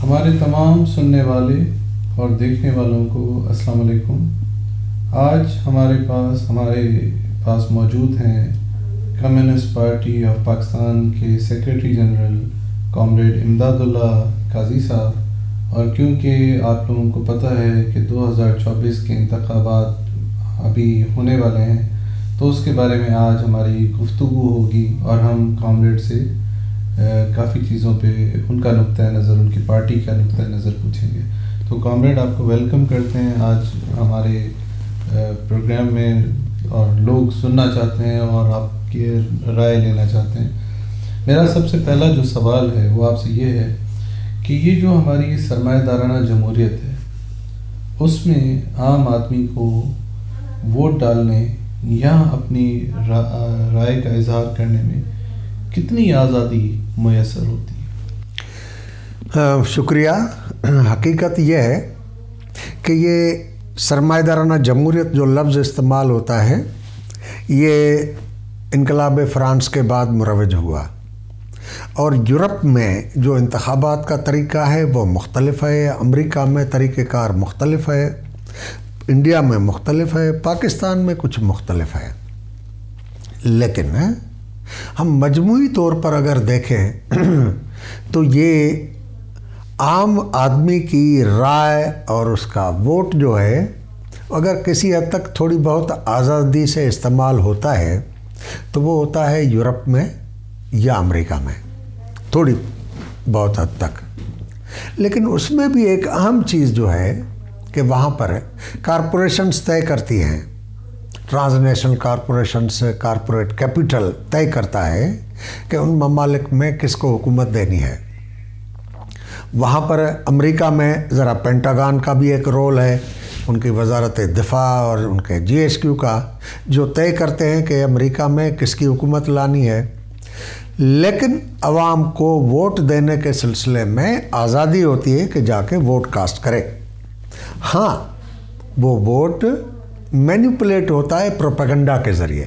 ہمارے تمام سننے والے اور دیکھنے والوں کو السلام علیکم۔ آج ہمارے پاس موجود ہیں کمیونسٹ پارٹی آف پاکستان کے سیکریٹری جنرل کامریڈ امداد اللہ قاضی صاحب، اور کیونکہ آپ لوگوں کو پتہ ہے کہ 2024 کے انتخابات ابھی ہونے والے ہیں، تو اس کے بارے میں آج ہماری گفتگو ہوگی اور ہم کامریڈ سے کافی چیزوں پہ ان کا نقطۂ نظر، ان کی پارٹی کا نقطۂ نظر پوچھیں گے۔ تو کامریڈ، آپ کو ویلکم کرتے ہیں آج ہمارے پروگرام میں، اور لوگ سننا چاہتے ہیں اور آپ کی رائے لینا چاہتے ہیں۔ میرا سب سے پہلا جو سوال ہے وہ آپ سے یہ ہے کہ یہ جو ہماری سرمایہ دارانہ جمہوریت ہے، اس میں عام آدمی کو ووٹ ڈالنے یا اپنی رائے کا اظہار کرنے میں کتنی آزادی میسر ہوتی ہے؟ شکریہ۔ حقیقت یہ ہے کہ یہ سرمایہ دارانہ جمہوریت جو لفظ استعمال ہوتا ہے، یہ انقلاب فرانس کے بعد مروج ہوا، اور یورپ میں جو انتخابات کا طریقہ ہے وہ مختلف ہے، امریکہ میں طریقہ کار مختلف ہے، انڈیا میں مختلف ہے، پاکستان میں کچھ مختلف ہے، لیکن ہم مجموعی طور پر اگر دیکھیں تو یہ عام آدمی کی رائے اور اس کا ووٹ جو ہے، اگر کسی حد تک تھوڑی بہت آزادی سے استعمال ہوتا ہے تو وہ ہوتا ہے یورپ میں یا امریکہ میں، تھوڑی بہت حد تک۔ لیکن اس میں بھی ایک اہم چیز جو ہے کہ وہاں پر کارپوریشنز طے کرتی ہیں، transnational corporations, corporate capital طے کرتا ہے کہ ان ممالک میں کس کو حکومت دینی ہے۔ وہاں پر امریکہ میں ذرا پینٹاگان کا بھی ایک رول ہے، ان کی وزارت دفاع اور ان کے جی ایس کیو کا، جو طے کرتے ہیں کہ امریکہ میں کس کی حکومت لانی ہے۔ لیکن عوام کو ووٹ دینے کے سلسلے میں آزادی ہوتی ہے کہ جا کے ووٹ کاسٹ کرے۔ ہاں، وہ ووٹ مینیپولیٹ ہوتا ہے پروپیگنڈا کے ذریعے،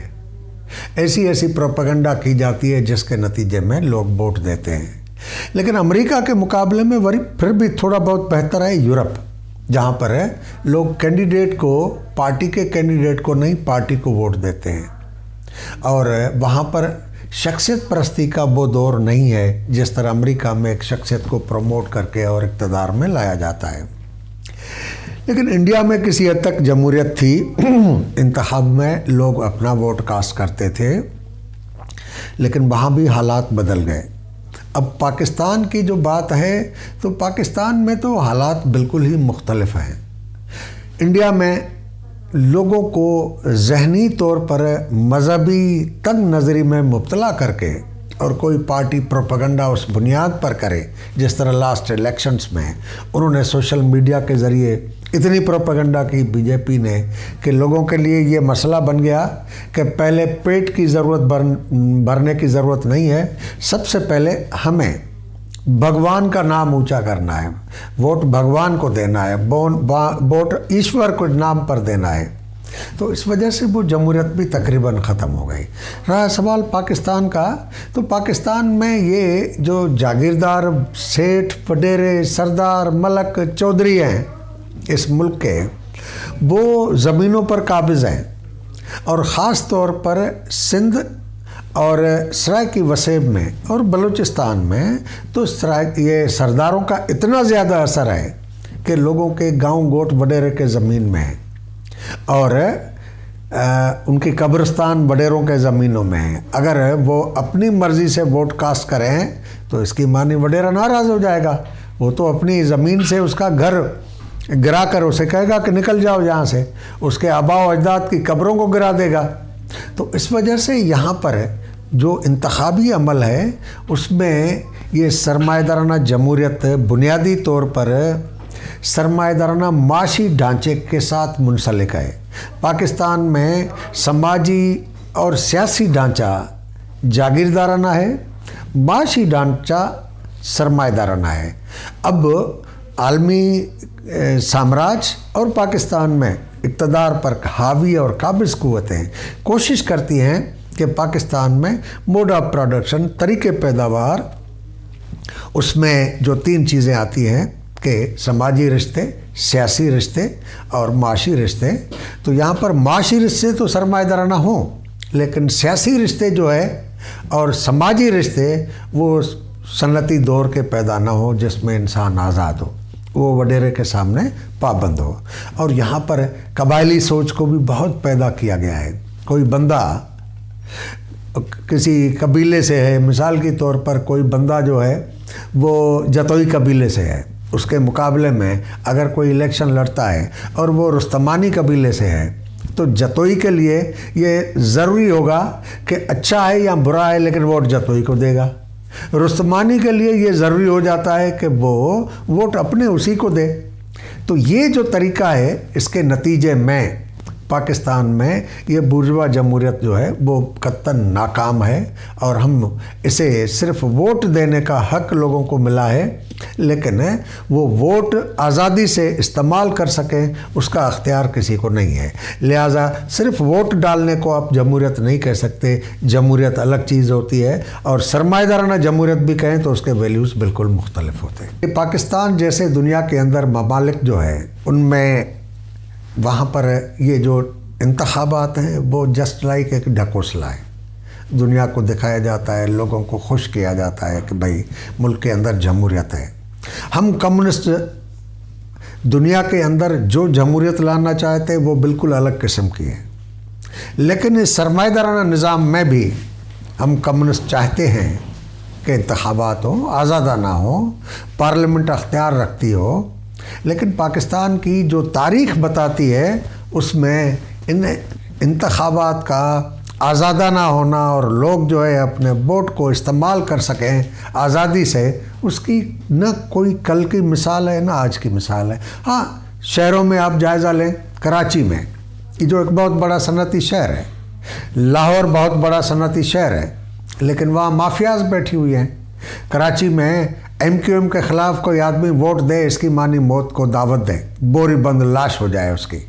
ایسی پروپیگنڈا کی جاتی ہے جس کے نتیجے میں لوگ ووٹ دیتے ہیں۔ لیکن امریکہ کے مقابلے میں پھر بھی تھوڑا بہت بہتر ہے یورپ، جہاں پر لوگ کینڈیڈیٹ کو، پارٹی کے کینڈیڈیٹ کو نہیں، پارٹی کو ووٹ دیتے ہیں، اور وہاں پر شخصیت پرستی کا وہ دور نہیں ہے جس طرح امریکہ میں ایک شخصیت کو پروموٹ کر کے اور اقتدار میں لایا جاتا ہے۔ لیکن انڈیا میں کسی حد تک جمہوریت تھی، انتخاب میں لوگ اپنا ووٹ کاسٹ کرتے تھے، لیکن وہاں بھی حالات بدل گئے۔ اب پاکستان کی جو بات ہے تو پاکستان میں تو حالات بالکل ہی مختلف ہیں۔ انڈیا میں لوگوں کو ذہنی طور پر مذہبی تنگ نظری میں مبتلا کر کے، اور کوئی پارٹی پروپیگنڈا اس بنیاد پر کرے، جس طرح لاسٹ الیکشنز میں انہوں نے سوشل میڈیا کے ذریعے اتنی پروپیگنڈا کی بی جے پی نے کہ لوگوں کے لیے یہ مسئلہ بن گیا کہ پہلے پیٹ کی ضرورت بھرنے کی ضرورت نہیں ہے، سب سے پہلے ہمیں بھگوان کا نام اونچا کرنا ہے، ووٹ بھگوان کو دینا ہے، ووٹ ایشور کو نام پر دینا ہے۔ تو اس وجہ سے وہ جمہوریت بھی تقریباً ختم ہو گئی۔ رہا سوال پاکستان کا، تو پاکستان میں یہ جو جاگیردار، سیٹھ، وڈیرے، سردار، ملک، چودھری ہیں اس ملک کے، وہ زمینوں پر قابض ہیں، اور خاص طور پر سندھ اور سرائیکی وسیب میں اور بلوچستان میں تو یہ سرداروں کا اتنا زیادہ اثر ہے کہ لوگوں کے گاؤں گوٹ وڈیرے کے زمین میں ہیں، اور ان کی قبرستان وڈیروں کے زمینوں میں ہیں۔ اگر وہ اپنی مرضی سے ووٹ کاسٹ کریں تو اس کی معنی وڈیرا ناراض ہو جائے گا، وہ تو اپنی زمین سے اس کا گھر گرا کر اسے کہے گا کہ نکل جاؤ یہاں سے، اس کے آباء و اجداد کی قبروں کو گرا دے گا۔ تو اس وجہ سے یہاں پر جو انتخابی عمل ہے اس میں یہ سرمایہ دارانہ جمہوریت بنیادی طور پر سرمایہ دارانہ معاشی ڈھانچے کے ساتھ منسلک ہے۔ پاکستان میں سماجی اور سیاسی ڈھانچہ جاگیردارانہ ہے، معاشی ڈھانچہ سرمایہ دارانہ ہے۔ اب عالمی سامراج اور پاکستان میں اقتدار پر حاوی اور قابض قوتیں کوشش کرتی ہیں کہ پاکستان میں موڈ آف پروڈکشن، طریقے پیداوار اس میں جو 3 چیزیں آتی ہیں کہ سماجی رشتے، سیاسی رشتے اور معاشی رشتے. تو یہاں پر معاشی رشتے تو سرمایہ دارانہ ہوں، لیکن سیاسی رشتے جو ہے اور سماجی رشتے وہ صنعتی دور کے پیدا نہ ہو، جس میں انسان آزاد ہو، وہ وڈیرے کے سامنے پابند ہو. اور یہاں پر قبائلی سوچ کو بھی بہت پیدا کیا گیا ہے. کوئی بندہ کسی قبیلے سے ہے، مثال کے طور پر کوئی بندہ جو ہے وہ جتوئی قبیلے سے ہے، اس کے مقابلے میں اگر کوئی الیکشن لڑتا ہے اور وہ رستمانی قبیلے سے ہے، تو جتوئی کے لیے یہ ضروری ہوگا کہ اچھا ہے یا برا ہے لیکن ووٹ جتوئی کو دے گا. رستمانی کے لیے یہ ضروری ہو جاتا ہے کہ وہ ووٹ اپنے اسی کو دے. تو یہ جو طریقہ ہے، اس کے نتیجے میں پاکستان میں یہ بورژوا جمہوریت جو ہے وہ قطعاً ناکام ہے. اور ہم اسے صرف ووٹ دینے کا حق لوگوں کو ملا ہے، لیکن وہ ووٹ آزادی سے استعمال کر سکیں اس کا اختیار کسی کو نہیں ہے. لہٰذا صرف ووٹ ڈالنے کو آپ جمہوریت نہیں کہہ سکتے. جمہوریت الگ چیز ہوتی ہے، اور سرمایہ دارانہ جمہوریت بھی کہیں تو اس کے ویلیوز بالکل مختلف ہوتے ہیں. پاکستان جیسے دنیا کے اندر ممالک جو ہے، ان میں وہاں پر یہ جو انتخابات ہیں وہ جسٹ لائک ایک ڈھکوسلا ہے. دنیا کو دکھایا جاتا ہے، لوگوں کو خوش کیا جاتا ہے کہ بھائی ملک کے اندر جمہوریت ہے. ہم کمیونسٹ دنیا کے اندر جو جمہوریت لانا چاہتے ہیں وہ بالکل الگ قسم کی ہے. لیکن اس سرمایہ دارانہ نظام میں بھی ہم کمیونسٹ چاہتے ہیں کہ انتخابات ہوں، آزادانہ ہوں، پارلیمنٹ اختیار رکھتی ہو. لیکن پاکستان کی جو تاریخ بتاتی ہے اس میں ان انتخابات کا آزادانہ ہونا اور لوگ جو ہے اپنے ووٹ کو استعمال کر سکیں آزادی سے، اس کی نہ کوئی کل کی مثال ہے نہ آج کی مثال ہے. ہاں، شہروں میں آپ جائزہ لیں. کراچی میں یہ جو ایک بہت بڑا صنعتی شہر ہے، لاہور بہت بڑا صنعتی شہر ہے، لیکن وہاں مافیاز بیٹھی ہوئی ہیں. کراچی میں ایم کیو ایم کے خلاف کوئی آدمی ووٹ دے، اس کی مانی موت کو دعوت دے، بوری بند لاش ہو جائے اس کی.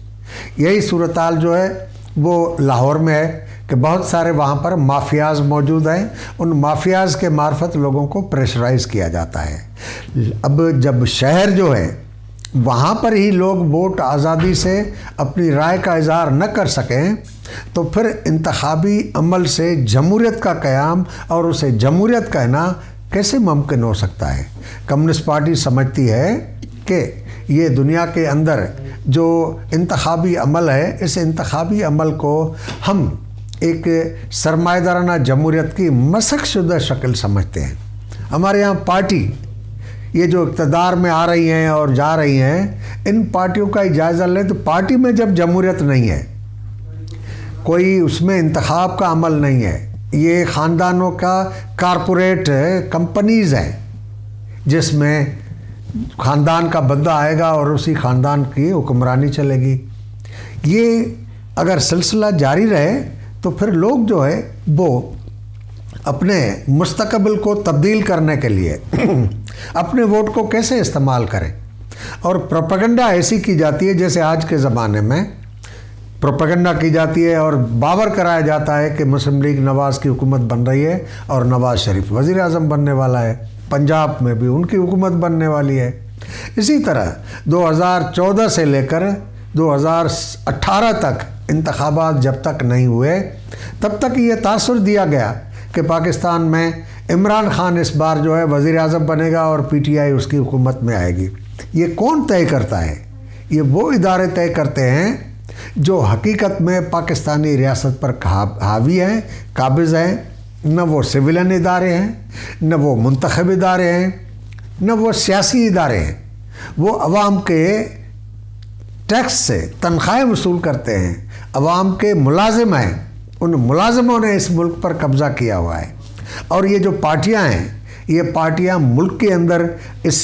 یہی صورتحال جو ہے وہ لاہور میں ہے کہ بہت سارے وہاں پر مافیاز موجود ہیں. ان مافیاز کے معرفت لوگوں کو پریشرائز کیا جاتا ہے. اب جب شہر جو ہے وہاں پر ہی لوگ ووٹ آزادی سے اپنی رائے کا اظہار نہ کر سکیں، تو پھر انتخابی عمل سے جمہوریت کا قیام اور اسے جمہوریت کہنا کیسے ممکن ہو سکتا ہے؟ کمیونسٹ پارٹی سمجھتی ہے کہ یہ دنیا کے اندر جو انتخابی عمل ہے، اس انتخابی عمل کو ہم ایک سرمایہ دارانہ جمہوریت کی مسخ شدہ شکل سمجھتے ہیں. ہمارے یہاں پارٹی یہ جو اقتدار میں آ رہی ہیں اور جا رہی ہیں، ان پارٹیوں کا جائزہ لیں تو پارٹی میں جب جمہوریت نہیں ہے، کوئی اس میں انتخاب کا عمل نہیں ہے، یہ خاندانوں کا کارپوریٹ کمپنیز ہیں جس میں خاندان کا بندہ آئے گا اور اسی خاندان کی حکمرانی چلے گی. یہ اگر سلسلہ جاری رہے تو پھر لوگ جو ہے وہ اپنے مستقبل کو تبدیل کرنے کے لیے اپنے ووٹ کو کیسے استعمال کریں. اور پروپیگنڈا ایسی کی جاتی ہے جیسے آج کے زمانے میں پروپیگنڈا کی جاتی ہے اور باور کرایا جاتا ہے کہ مسلم لیگ نواز کی حکومت بن رہی ہے اور نواز شریف وزیر اعظم بننے والا ہے. پنجاب میں بھی ان کی حکومت بننے والی ہے. اسی طرح 2014 سے لے کر 2018 تک انتخابات جب تک نہیں ہوئے تب تک یہ تاثر دیا گیا کہ پاکستان میں عمران خان اس بار جو ہے وزیر اعظم بنے گا اور پی ٹی آئی اس کی حکومت میں آئے گی. یہ کون طے کرتا ہے؟ یہ وہ ادارے طے کرتے ہیں جو حقیقت میں پاکستانی ریاست پر حاوی ہیں، قابض ہیں. نہ وہ سویلین ادارے ہیں، نہ وہ منتخب ادارے ہیں، نہ وہ سیاسی ادارے ہیں. وہ عوام کے ٹیکس سے تنخواہیں وصول کرتے ہیں، عوام کے ملازم ہیں. ان ملازموں نے اس ملک پر قبضہ کیا ہوا ہے. اور یہ جو پارٹیاں ہیں، یہ پارٹیاں ملک کے اندر اس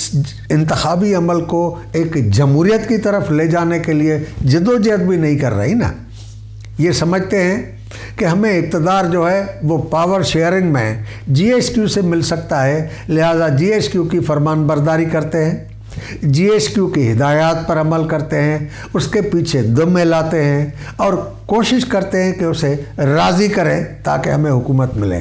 انتخابی عمل کو ایک جمہوریت کی طرف لے جانے کے لیے جدوجہد بھی نہیں کر رہی نا. یہ سمجھتے ہیں کہ ہمیں اقتدار جو ہے وہ پاور شیئرنگ میں جی ایس کیو سے مل سکتا ہے، لہٰذا جی ایس کیو کی فرمان برداری کرتے ہیں، جی ایس کیو کی ہدایات پر عمل کرتے ہیں، اس کے پیچھے دم لاتے ہیں اور کوشش کرتے ہیں کہ اسے راضی کریں تاکہ ہمیں حکومت ملے.